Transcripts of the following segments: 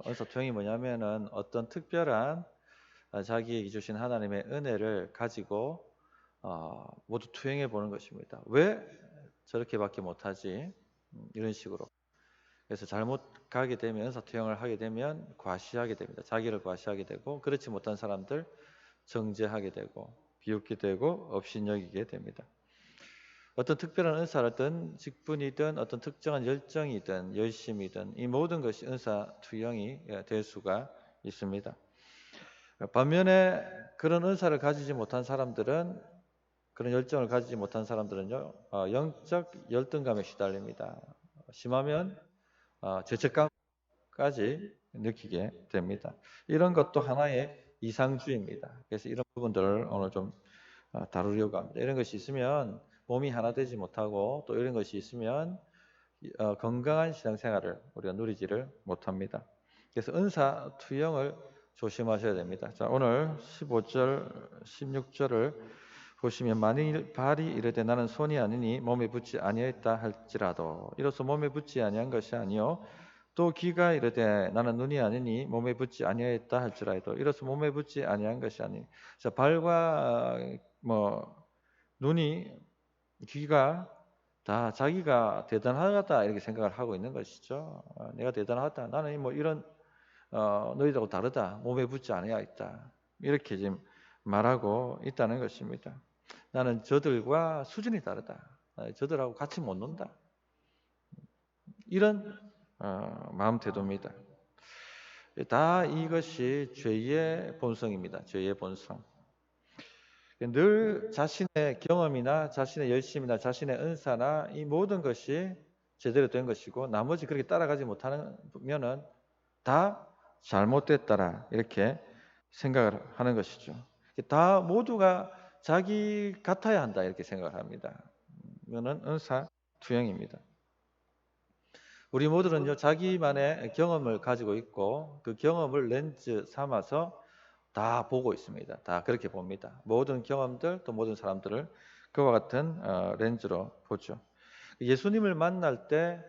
은사 투영이 뭐냐면은 어떤 특별한 자기에게 주신 하나님의 은혜를 가지고 모두 투영해 보는 것입니다. 왜 저렇게밖에 못하지? 이런 식으로. 그래서 잘못 가게 되면 은사 투영을 하게 되면 과시하게 됩니다. 자기를 과시하게 되고 그렇지 못한 사람들 정죄하게 되고 비웃게 되고 업신여기게 됩니다. 어떤 특별한 은사든 직분이든 어떤 특정한 열정이든 열심이든 이 모든 것이 은사 투영이 될 수가 있습니다. 반면에 그런 은사를 가지지 못한 사람들은 그런 열정을 가지지 못한 사람들은요 영적 열등감에 시달립니다. 심하면 죄책감까지 느끼게 됩니다. 이런 것도 하나의 이상주의입니다. 그래서 이런 부분들을 오늘 좀 다루려고 합니다. 이런 것이 있으면 몸이 하나 되지 못하고 또 이런 것이 있으면 건강한 신앙생활을 우리가 누리지를 못합니다. 그래서 은사 투영을 조심하셔야 됩니다. 자, 오늘 15절, 16절을 보시면 만일 발이 이르되 나는 손이 아니니 몸에 붙지 아니하였다 할지라도 이로써 몸에 붙지 아니한 것이 아니요 또 귀가 이르되 나는 눈이 아니니 몸에 붙지 아니하였다 할지라도 이로써 몸에 붙지 아니한 것이 아니니 자, 발과 눈이 귀가 다 자기가 대단하다 이렇게 생각을 하고 있는 것이죠. 내가 대단하다. 나는 뭐 이런 너희들하고 다르다. 몸에 붙지 아니하였다. 이렇게 지금 말하고 있다는 것입니다. 나는 저들과 수준이 다르다. 저들하고 같이 못 논다. 이런 마음 태도입니다. 다 이것이 죄의 본성입니다. 죄의 본성. 늘 자신의 경험이나 자신의 열심이나 자신의 은사나 이 모든 것이 제대로 된 것이고 나머지 그렇게 따라가지 못하면은 다 잘못됐다라 이렇게 생각을 하는 것이죠. 다 모두가 자기 같아야 한다 이렇게 생각을 합니다. 이거는 은사 투영입니다. 우리 모두는요 자기만의 경험을 가지고 있고 그 경험을 렌즈 삼아서 다 보고 있습니다. 다 그렇게 봅니다. 모든 경험들 또 모든 사람들을 그와 같은 렌즈로 보죠. 예수님을 만날 때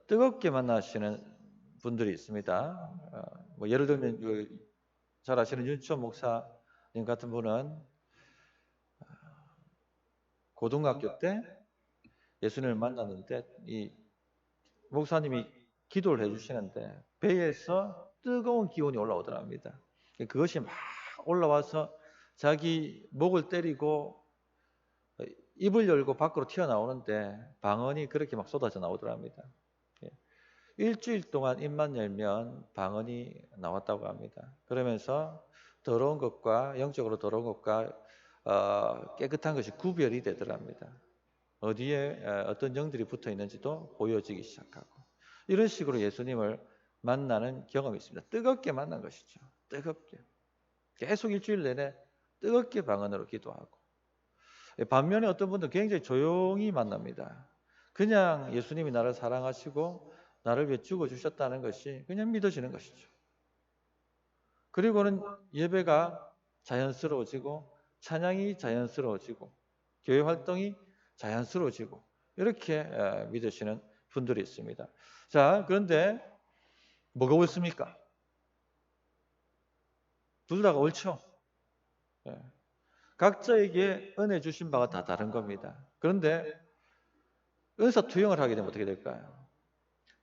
뜨겁게 만나시는 분들이 있습니다. 뭐 예를 들면 잘 아시는 윤치원 목사님 같은 분은 고등학교 때 예수님을 만났는데 이 목사님이 기도를 해주시는데 배에서 뜨거운 기운이 올라오더랍니다. 그것이 막 올라와서 자기 목을 때리고 입을 열고 밖으로 튀어나오는데 방언이 그렇게 막 쏟아져 나오더랍니다. 일주일 동안 입만 열면 방언이 나왔다고 합니다. 그러면서 더러운 것과 영적으로 더러운 것과 깨끗한 것이 구별이 되더랍니다. 어디에 어떤 영들이 붙어 있는지도 보여지기 시작하고 이런 식으로 예수님을 만나는 경험이 있습니다. 뜨겁게 만난 것이죠. 뜨겁게. 계속 일주일 내내 뜨겁게 방언으로 기도하고 반면에 어떤 분들은 굉장히 조용히 만납니다. 그냥 예수님이 나를 사랑하시고 나를 위해 죽어주셨다는 것이 그냥 믿어지는 것이죠. 그리고는 예배가 자연스러워지고 찬양이 자연스러워지고 교회 활동이 자연스러워지고 이렇게 믿으시는 분들이 있습니다. 자, 그런데 뭐가 옳습니까? 둘 다가 옳죠. 각자에게 은혜 주신 바가 다 다른 겁니다. 그런데 은사 투영을 하게 되면 어떻게 될까요?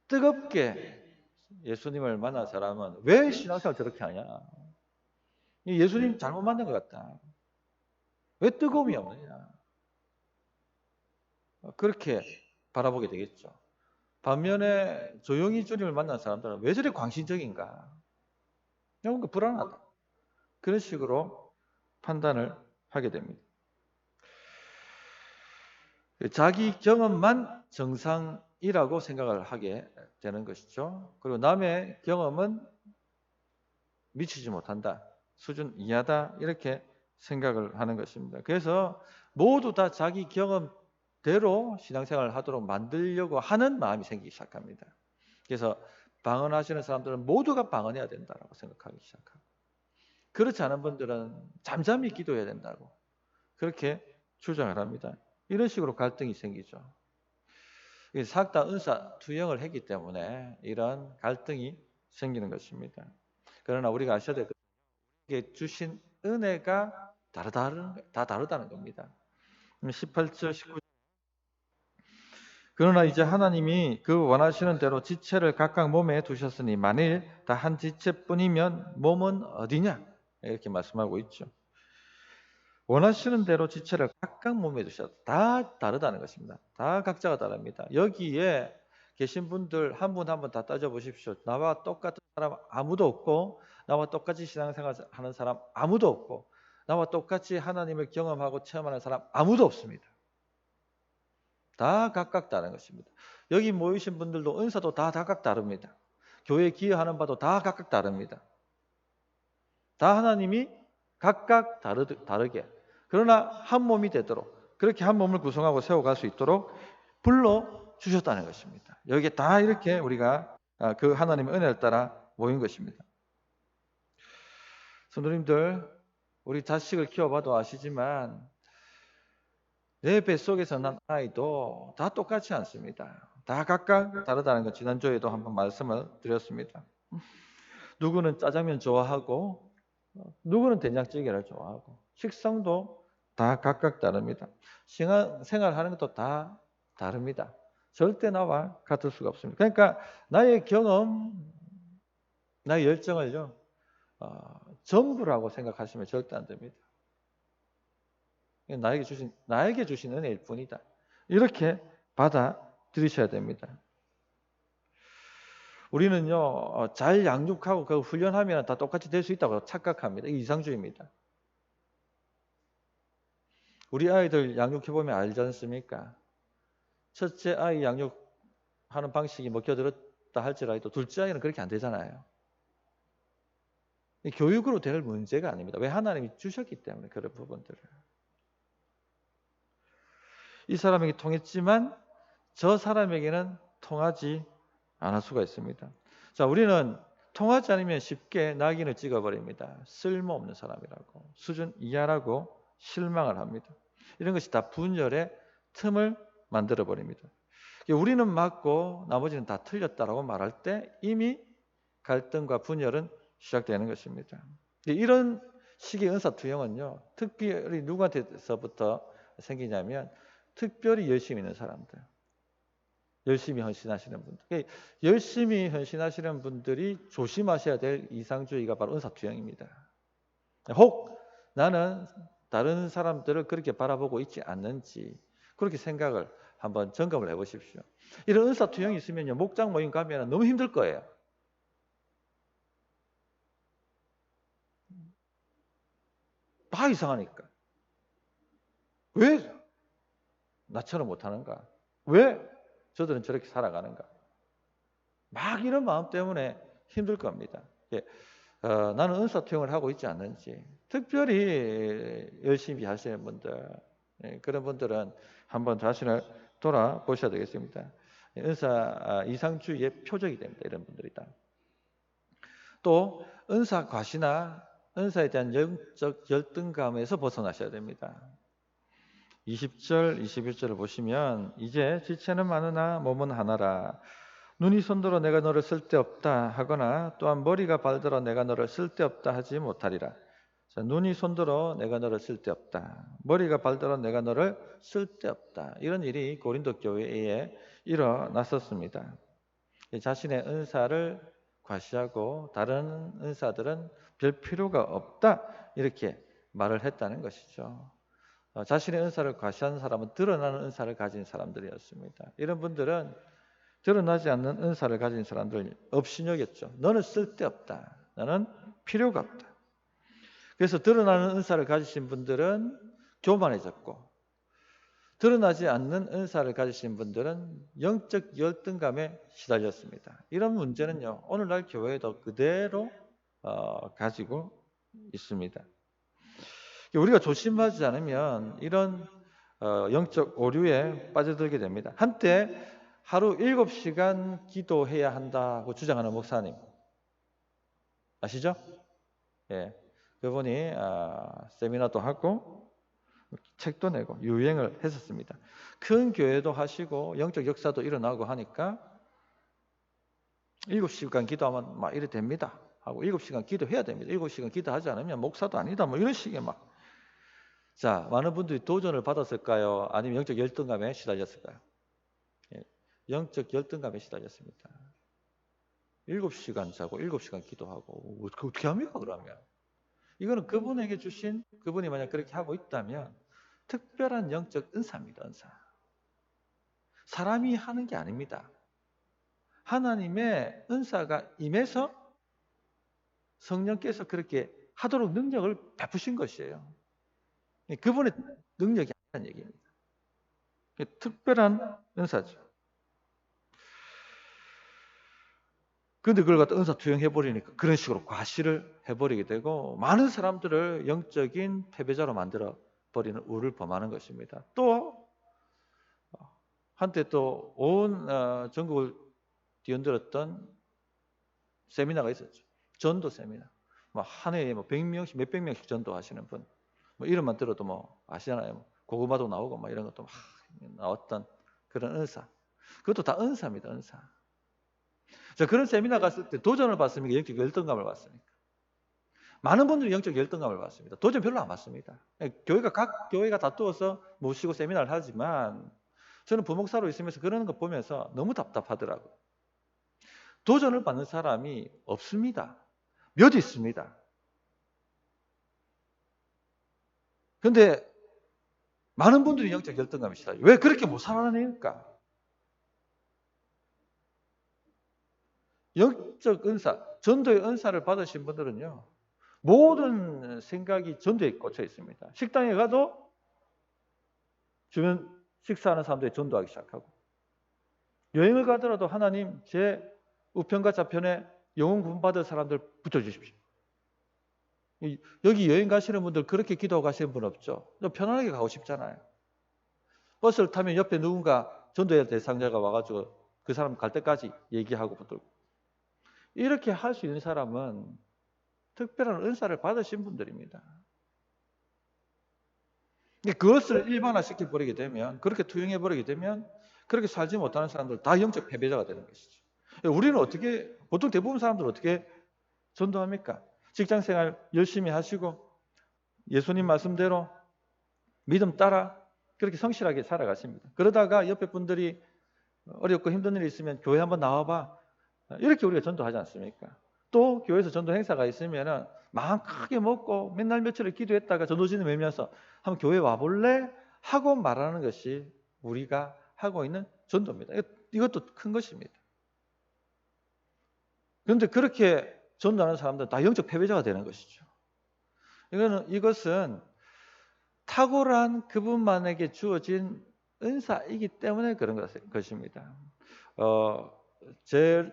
뜨겁게 예수님을 만난 사람은 왜 신앙생활 저렇게 하냐? 예수님 잘못 만난 것 같다. 왜 뜨거움이 없느냐? 그렇게 바라보게 되겠죠. 반면에 조용히 주님을 만난 사람들은 왜 저리 광신적인가? 뭔가 불안하다. 그런 식으로 판단을 하게 됩니다. 자기 경험만 정상이라고 생각을 하게 되는 것이죠. 그리고 남의 경험은 미치지 못한다. 수준 이하다. 이렇게 생각을 하는 것입니다. 그래서 모두 다 자기 경험대로 신앙생활을 하도록 만들려고 하는 마음이 생기기 시작합니다. 그래서 방언하시는 사람들은 모두가 방언해야 된다고 생각하기 시작하고 그렇지 않은 분들은 잠잠히 기도해야 된다고 그렇게 주장을 합니다. 이런 식으로 갈등이 생기죠. 삭다 은사 투영을 했기 때문에 이런 갈등이 생기는 것입니다. 그러나 우리가 아셔야 될 것은 주신 은혜가 다 다르다는 겁니다. 18절, 19절. 그러나 이제 하나님이 그 원하시는 대로 지체를 각각 몸에 두셨으니 만일 다 한 지체뿐이면 몸은 어디냐? 이렇게 말씀하고 있죠. 원하시는 대로 지체를 각각 몸에 두셨다. 다 다르다는 것입니다. 다 각자가 다릅니다. 여기에 계신 분들 한 분 한 분 다 따져보십시오. 나와 똑같은 사람 아무도 없고, 나와 똑같이 신앙생활 하는 사람 아무도 없고, 나와 똑같이 하나님을 경험하고 체험하는 사람 아무도 없습니다. 다 각각 다른 것입니다. 여기 모이신 분들도 은사도 다 각각 다릅니다. 교회에 기여하는 바도 다 각각 다릅니다. 다 하나님이 각각 다르게, 그러나 한 몸이 되도록, 그렇게 한 몸을 구성하고 세워갈 수 있도록 불러주셨다는 것입니다. 여기에 다 이렇게 우리가 그 하나님의 은혜를 따라 모인 것입니다. 성도님들, 우리 자식을 키워봐도 아시지만 내 뱃속에서 난 아이도 다 똑같지 않습니다. 다 각각 다르다는 것 지난주에도 한번 말씀을 드렸습니다. 누구는 짜장면 좋아하고 누구는 된장찌개를 좋아하고 식성도 다 각각 다릅니다. 생활하는 것도 다 다릅니다. 절대 나와 같을 수가 없습니다. 그러니까 나의 경험, 나의 열정을요 전부라고 생각하시면 절대 안 됩니다. 나에게 주신 은혜일 뿐이다. 이렇게 받아들이셔야 됩니다. 우리는요 잘 양육하고 그 훈련하면 다 똑같이 될 수 있다고 착각합니다. 이게 이상주의입니다. 우리 아이들 양육해보면 알지 않습니까? 첫째 아이 양육하는 방식이 먹혀들었다 할지라도 둘째 아이는 그렇게 안 되잖아요. 교육으로 될 문제가 아닙니다. 왜? 하나님이 주셨기 때문에 그런 부분들을. 이 사람에게 통했지만 저 사람에게는 통하지 않을 수가 있습니다. 자, 우리는 통하지 않으면 쉽게 낙인을 찍어버립니다. 쓸모없는 사람이라고, 수준 이하라고 실망을 합니다. 이런 것이 다 분열의 틈을 만들어버립니다. 우리는 맞고 나머지는 다 틀렸다라고 말할 때 이미 갈등과 분열은 시작되는 것입니다. 이런 식의 은사투영은요, 특별히 누구한테서부터 생기냐면 특별히 열심히 있는 사람들, 열심히 헌신하시는 분들, 열심히 헌신하시는 분들이 조심하셔야 될 이상주의가 바로 은사투영입니다. 혹 나는 다른 사람들을 그렇게 바라보고 있지 않는지 그렇게 생각을 한번 점검을 해보십시오. 이런 은사투영이 있으면요, 목장 모임 가면 너무 힘들 거예요. 다 이상하니까. 왜 나처럼 못하는가? 왜 저들은 저렇게 살아가는가? 막 이런 마음 때문에 힘들 겁니다. 나는 은사투영을 하고 있지 않는지, 특별히 열심히 하시는 분들, 그런 분들은 한번 자신을 돌아보셔야 되겠습니다. 은사 이상주의의 표적이 됩니다. 이런 분들이다. 또 은사 과시나 은사에 대한 영적 열등감에서 벗어나셔야 됩니다. 20절, 21절을 보시면 이제 지체는 많으나 몸은 하나라. 눈이 손들어 내가 너를 쓸데없다 하거나 또한 머리가 발들어 내가 너를 쓸데없다 하지 못하리라. 자, 눈이 손들어 내가 너를 쓸데없다. 머리가 발들어 내가 너를 쓸데없다. 이런 일이 고린도 교회에 일어났었습니다. 자신의 은사를 과시하고 다른 은사들은 별 필요가 없다. 이렇게 말을 했다는 것이죠. 자신의 은사를 과시하는 사람은 드러나는 은사를 가진 사람들이었습니다. 이런 분들은 드러나지 않는 은사를 가진 사람들 업신여겼죠. 너는 쓸데없다. 너는 필요가 없다. 그래서 드러나는 은사를 가지신 분들은 교만해졌고, 드러나지 않는 은사를 가지신 분들은 영적 열등감에 시달렸습니다. 이런 문제는요, 오늘날 교회에도 그대로 가지고 있습니다. 우리가 조심하지 않으면 이런 영적 오류에 빠져들게 됩니다. 한때 하루 7시간 기도해야 한다고 주장하는 목사님 아시죠? 예, 그분이 세미나도 하고 책도 내고 유행을 했었습니다. 큰 교회도 하시고 영적 역사도 일어나고 하니까 7시간 기도하면 막 이래 됩니다 하고 7시간 기도해야 됩니다. 7시간 기도하지 않으면 목사도 아니다 뭐 이런 식의 막. 자, 많은 분들이 도전을 받았을까요? 아니면 영적 열등감에 시달렸을까요? 예, 영적 열등감에 시달렸습니다. 7시간 자고 7시간 기도하고 어떻게 합니까 그러면? 이거는 그분에게 주신, 그분이 만약 그렇게 하고 있다면 특별한 영적 은사입니다. 은사. 사람이 하는 게 아닙니다. 하나님의 은사가 임해서 성령께서 그렇게 하도록 능력을 베푸신 것이에요. 그분의 능력이 아니라는 얘기입니다. 특별한 은사죠. 그런데 그걸 갖다 은사 투영해버리니까 그런 식으로 과시를 해버리게 되고 많은 사람들을 영적인 패배자로 만들어 버리는 우를 범하는 것입니다. 또 한때 또 온 전국을 뒤흔들었던 세미나가 있었죠. 전도 세미나. 뭐 한 해에 뭐 100명씩 몇백 명씩 전도하시는 분. 뭐 이름만 들어도 뭐 아시잖아요. 고구마도 나오고 막 이런 것도 막 나왔던 그런 은사. 그것도 다 은사입니다. 은사. 자, 그런 세미나 갔을 때 도전을 받습니까? 영적 열등감을 받습니까? 많은 분들이 영적 열등감을 받습니다. 도전 별로 안 받습니다. 각 교회가 다투어서 모시고 세미나를 하지만 저는 부목사로 있으면서 그러는 거 보면서 너무 답답하더라고요. 도전을 받는 사람이 없습니다. 몇 있습니다. 그런데 많은 분들이 영적 열등감이 시달려요. 왜 그렇게 못 살아내니까? 영적 은사, 전도의 은사를 받으신 분들은요, 모든 생각이 전도에 꽂혀 있습니다. 식당에 가도 주변 식사하는 사람들이 전도하기 시작하고, 여행을 가더라도 하나님 제 우편과 좌편에 영혼 구원받을 사람들 붙여주십시오. 여기 여행 가시는 분들 그렇게 기도하고 가시는 분 없죠? 좀 편안하게 가고 싶잖아요. 버스를 타면 옆에 누군가 전도의 대상자가 와가지고 그 사람 갈 때까지 얘기하고 붙들고. 이렇게 할 수 있는 사람은 특별한 은사를 받으신 분들입니다. 그것을 일반화시켜 버리게 되면, 그렇게 투영해 버리게 되면 그렇게 살지 못하는 사람들 다 영적 패배자가 되는 것이죠. 우리는 어떻게, 보통 대부분 사람들 어떻게 전도합니까? 직장생활 열심히 하시고 예수님 말씀대로 믿음 따라 그렇게 성실하게 살아가십니다. 그러다가 옆에 분들이 어렵고 힘든 일이 있으면 교회 한번 나와봐. 이렇게 우리가 전도하지 않습니까? 또 교회에서 전도 행사가 있으면 마음 크게 먹고 맨날 며칠을 기도했다가 전도진을 메면서 한번 교회 와볼래? 하고 말하는 것이 우리가 하고 있는 전도입니다. 이것도 큰 것입니다. 그런데 그렇게 전도하는 사람들은 다 영적 패배자가 되는 것이죠. 이것은 탁월한 그분만에게 주어진 은사이기 때문에 그런 것입니다.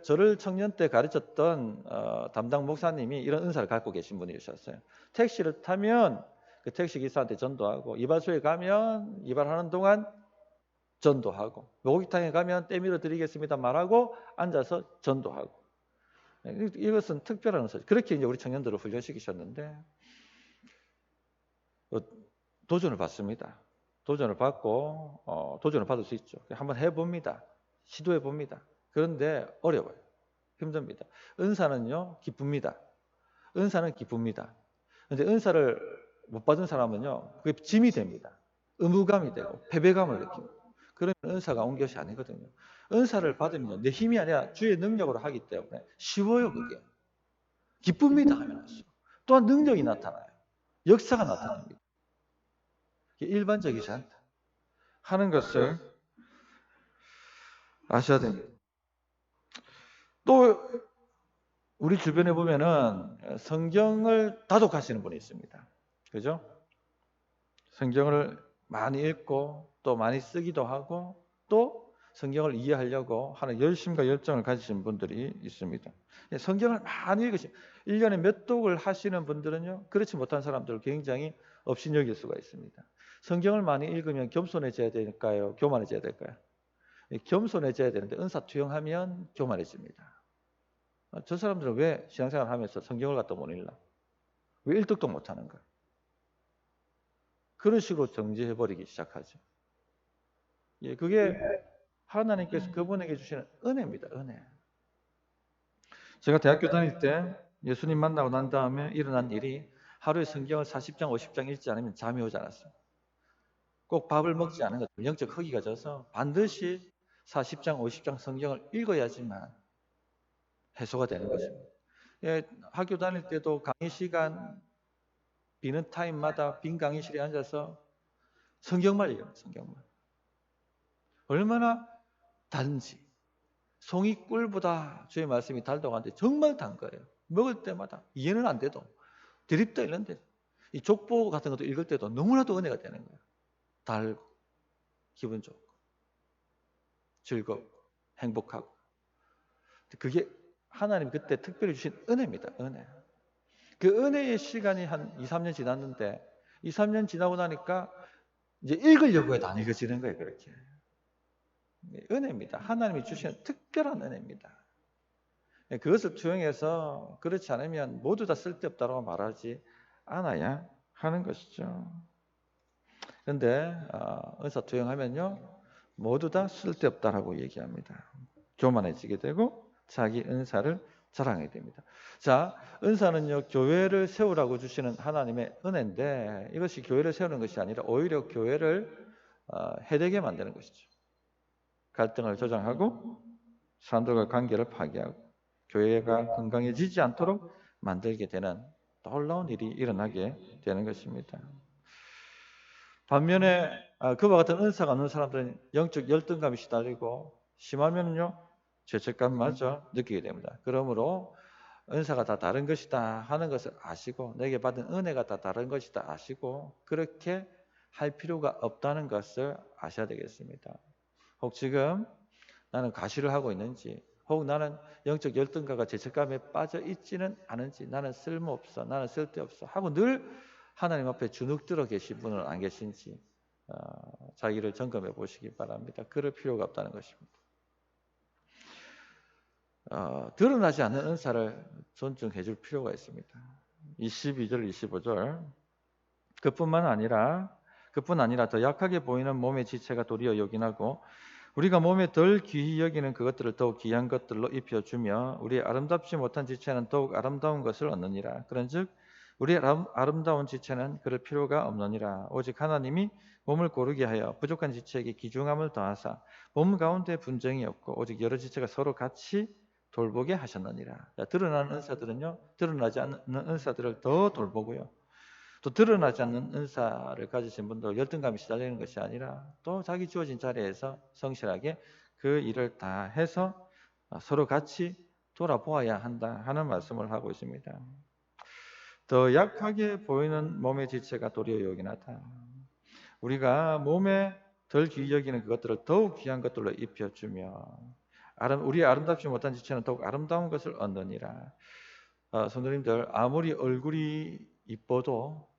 저를 청년 때 가르쳤던 담당 목사님이 이런 은사를 갖고 계신 분이셨어요. 택시를 타면 그 택시 기사한테 전도하고, 이발소에 가면 이발하는 동안 전도하고, 목욕탕에 가면 때밀어 드리겠습니다 말하고 앉아서 전도하고. 이것은 특별한 은사죠. 그렇게 이제 우리 청년들을 훈련시키셨는데 도전을 받습니다. 도전을 받고 도전을 받을 수 있죠. 한번 해봅니다. 시도해봅니다. 그런데 어려워요. 힘듭니다. 은사는요, 기쁩니다. 은사는 기쁩니다. 그런데 은사를 못 받은 사람은요, 그게 짐이 됩니다. 의무감이 되고 패배감을 느끼고. 그러면 은사가 온 것이 아니거든요. 은사를 받으면 내 힘이 아니라 주의 능력으로 하기 때문에 쉬워요, 그게. 기쁩니다 하면 할수록. 또한 능력이 나타나요. 역사가 나타납니다. 일반적이지 않다 하는 것을 아셔야 됩니다. 또 우리 주변에 보면은 성경을 다독하시는 분이 있습니다. 그죠? 성경을 많이 읽고 또 많이 쓰기도 하고 또 성경을 이해하려고 하는 열심과 열정을 가지신 분들이 있습니다. 성경을 많이 읽으시면 1년에 몇 독을 하시는 분들은요, 그렇지 못한 사람들을 굉장히 업신여길 수가 있습니다. 성경을 많이 읽으면 겸손해져야 될까요? 교만해져야 될까요? 겸손해져야 되는데 은사 투영하면 교만해집니다. 저 사람들은 왜 신앙생활 하면서 성경을 갖다 못 읽나? 왜 일독도 못하는가? 그런 식으로 정지해버리기 시작하죠. 그게 하나님께서 그분에게 주시는 은혜입니다. 은혜. 제가 대학교 다닐 때 예수님 만나고 난 다음에 일어난 일이 하루에 성경을 40장, 50장 읽지 않으면 잠이 오지 않았어요. 꼭 밥을 먹지 않은 것, 영적 허기가 져서 반드시 40장, 50장 성경을 읽어야지만 해소가 되는 것입니다. 예, 학교 다닐 때도 강의 시간 비는 타임마다 빈 강의실에 앉아서 성경만 읽어요. 성경만. 얼마나 단지 송이 꿀보다 주의 말씀이 달다고 하는데 정말 단 거예요. 먹을 때마다 이해는 안 돼도 드립도 읽는데 이 족보 같은 것도 읽을 때도 너무나도 은혜가 되는 거예요. 달고 기분 좋고 즐겁고 행복하고 그게 하나님 그때 특별히 주신 은혜입니다. 은혜. 그 은혜의 시간이 한 2, 3년 지났는데 2, 3년 지나고 나니까 이제 읽으려고 해도 안 읽어지는 거예요. 그렇게. 은혜입니다. 하나님이 주신 특별한 은혜입니다. 그것을 투영해서 그렇지 않으면 모두 다 쓸데없다고 말하지 않아야 하는 것이죠. 그런데 은사 투영하면요 모두 다 쓸데없다라고 얘기합니다. 교만해지게 되고 자기 은사를 자랑하게 됩니다. 자, 은사는요 교회를 세우라고 주시는 하나님의 은혜인데 이것이 교회를 세우는 것이 아니라 오히려 교회를 해되게 만드는 것이죠. 갈등을 조장하고 사람들과 관계를 파괴하고 교회가 건강해지지 않도록 만들게 되는 놀라운 일이 일어나게 되는 것입니다. 반면에 그와 같은 은사가 없는 사람들은 영적 열등감이 시달리고 심하면요 죄책감마저 느끼게 됩니다. 그러므로 은사가 다 다른 것이다 하는 것을 아시고 내게 받은 은혜가 다 다른 것이다 아시고 그렇게 할 필요가 없다는 것을 아셔야 되겠습니다. 혹 지금 나는 과시를 하고 있는지 혹 나는 영적 열등감과 죄책감에 빠져 있지는 않은지 나는 쓸모없어 나는 쓸데없어 하고 늘 하나님 앞에 주눅들어 계신 분은 안 계신지 자기를 점검해 보시기 바랍니다. 그럴 필요가 없다는 것입니다. 드러나지 않는 은사를 존중해 줄 필요가 있습니다. 22절, 25절 그뿐 아니라 더 약하게 보이는 몸의 지체가 도리어 요긴하고 우리가 몸에 덜 귀히 여기는 그것들을 더욱 귀한 것들로 입혀주며 우리의 아름답지 못한 지체는 더욱 아름다운 것을 얻느니라. 그런즉 우리의 아름다운 지체는 그럴 필요가 없느니라. 오직 하나님이 몸을 고르게 하여 부족한 지체에게 귀중함을 더하사 몸 가운데 분쟁이 없고 오직 여러 지체가 서로 같이 돌보게 하셨느니라. 드러나는 은사들은요 드러나지 않는 은사들을 더 돌보고요 또 드러나지 않는 은사를 가지신 분들 열등감이 시달리는 것이 아니라 또 자기 주어진 자리에서 성실하게 그 일을 다 해서 서로 같이 돌아보아야 한다 하는 말씀을 하고 있습니다. 더 약하게 보이는 몸의 지체가 도리어 요긴하다. 우리가 몸에 덜 귀히 여기는 그것들을 더욱 귀한 것들로 입혀주며 우리의 아름답지 못한 지체는 더욱 아름다운 것을 얻느니라. 성도님들 아무리 얼굴이 이뻐도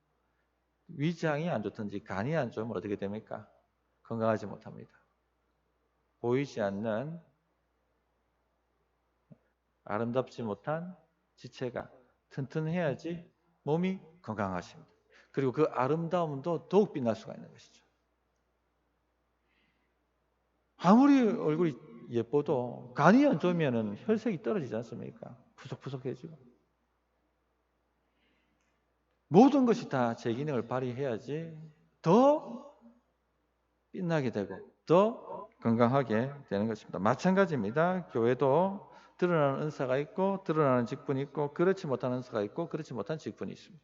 위장이 안 좋든지 간이 안 좋으면 어떻게 됩니까? 건강하지 못합니다. 보이지 않는 아름답지 못한 지체가 튼튼해야지 몸이 건강하십니다. 그리고 그 아름다움도 더욱 빛날 수가 있는 것이죠. 아무리 얼굴이 예뻐도 간이 안 좋으면 혈색이 떨어지지 않습니까? 푸석푸석해지고. 모든 것이 다 제 기능을 발휘해야지 더 빛나게 되고 더 건강하게 되는 것입니다. 마찬가지입니다. 교회도 드러나는 은사가 있고 드러나는 직분이 있고 그렇지 못한 은사가 있고 그렇지 못한 직분이 있습니다.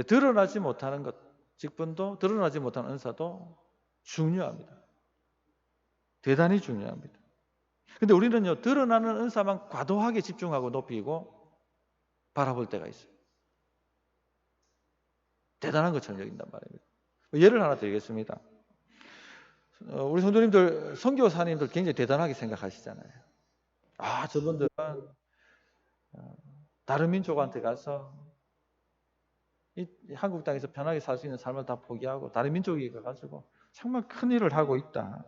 드러나지 못하는 것, 직분도 드러나지 못한 은사도 중요합니다. 대단히 중요합니다. 근데 우리는요 드러나는 은사만 과도하게 집중하고 높이고 바라볼 때가 있어요. 대단한 것처럼 여긴단 말입니다. 예를 하나 드리겠습니다. 우리 성도님들, 선교사님들 굉장히 대단하게 생각하시잖아요. 저분들은 다른 민족한테 가서 이 한국 땅에서 편하게 살 수 있는 삶을 다 포기하고 다른 민족에 가가지고 정말 큰 일을 하고 있다.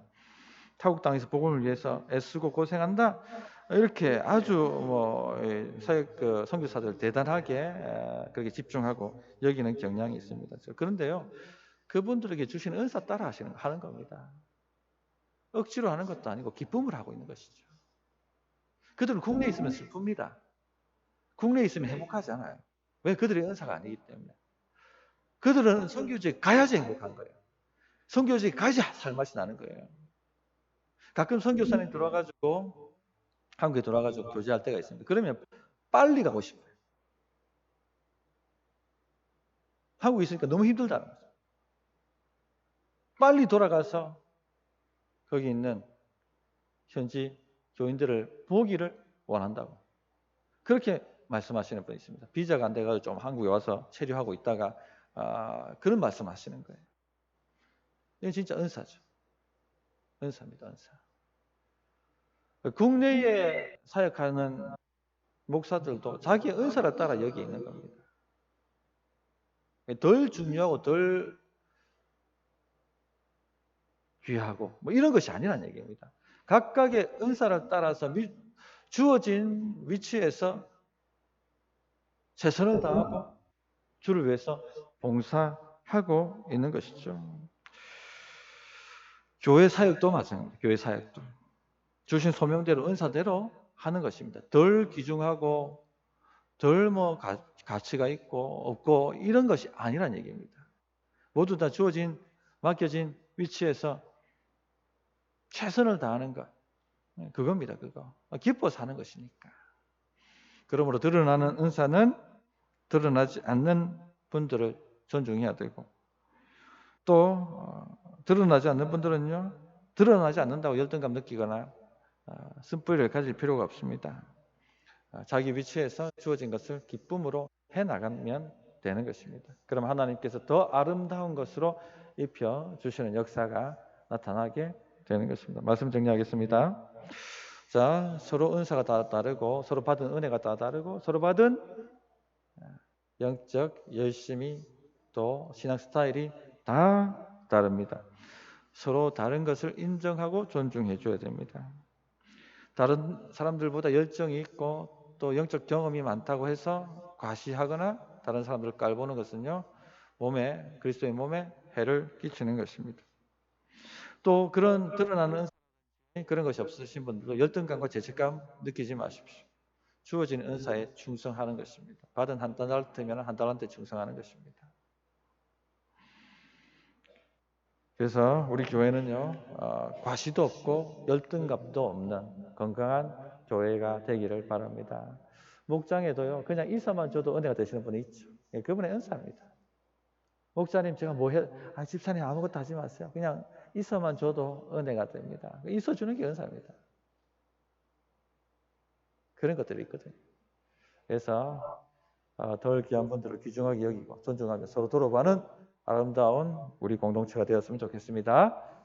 타국 땅에서 복음을 위해서 애쓰고 고생한다. 이렇게 아주 사역 선교사들 대단하게 그렇게 집중하고 여기는 경향이 있습니다. 그런데요, 그분들에게 주신 은사 따라 하는 겁니다. 억지로 하는 것도 아니고 기쁨을 하고 있는 것이죠. 그들은 국내에 있으면 슬픕니다. 국내에 있으면 행복하지 않아요. 왜? 그들의 은사가 아니기 때문에. 그들은 선교지에 가야지 행복한 거예요. 선교지에 가야지 살맛이 나는 거예요. 가끔 선교사님 들어와가지고 한국에 돌아가지고 교제할 때가 있습니다. 그러면 빨리 가고 싶어요. 한국에 있으니까 너무 힘들다는 거죠. 빨리 돌아가서 거기 있는 현지 교인들을 보기를 원한다고. 그렇게 말씀하시는 분이 있습니다. 비자가 안 돼가지고 좀 한국에 와서 체류하고 있다가 그런 말씀하시는 거예요. 이건 진짜 은사죠. 은사입니다. 은사. 국내에 사역하는 목사들도 자기의 은사를 따라 여기 있는 겁니다. 덜 중요하고 덜 귀하고 뭐 이런 것이 아니라는 얘기입니다. 각각의 은사를 따라서 주어진 위치에서 최선을 다하고 주를 위해서 봉사하고 있는 것이죠. 교회 사역도 마찬가지입니다. 교회 사역도 주신 소명대로 은사대로 하는 것입니다. 덜 귀중하고 덜 뭐 가치가 있고 없고 이런 것이 아니란 얘기입니다. 모두 다 주어진 맡겨진 위치에서 최선을 다하는 것, 그겁니다. 그거 기뻐서 하는 것이니까. 그러므로 드러나는 은사는 드러나지 않는 분들을 존중해야 되고, 또 드러나지 않는 분들은요, 드러나지 않는다고 열등감 느끼거나 쓴뿌리를 가질 필요가 없습니다. 자기 위치에서 주어진 것을 기쁨으로 해나가면 되는 것입니다. 그럼 하나님께서 더 아름다운 것으로 입혀주시는 역사가 나타나게 되는 것입니다. 말씀 정리하겠습니다. 자, 서로 은사가 다 다르고 서로 받은 은혜가 다 다르고 서로 받은 영적 열심이 또 신앙 스타일이 다 다릅니다. 서로 다른 것을 인정하고 존중해 줘야 됩니다. 다른 사람들보다 열정이 있고 또 영적 경험이 많다고 해서 과시하거나 다른 사람들을 깔보는 것은요, 그리스도의 몸에 해를 끼치는 것입니다. 또 그런 드러나는 그런 것이 없으신 분들도 열등감과 죄책감 느끼지 마십시오. 주어진 은사에 충성하는 것입니다. 받은 한 달란트면 한 달란트에 충성하는 것입니다. 그래서 우리 교회는요, 과시도 없고 열등감도 없는 건강한 교회가 되기를 바랍니다. 목장에도요, 그냥 있어만 줘도 은혜가 되시는 분이 있죠. 그분의 은사입니다. 목사님 제가 집사님 아무것도 하지 마세요. 그냥 있어만 줘도 은혜가 됩니다. 있어주는 게 은사입니다. 그런 것들이 있거든요. 그래서 덜 귀한 분들을 귀중하게 여기고 존중하며 서로 돌아가는 아름다운 우리 공동체가 되었으면 좋겠습니다.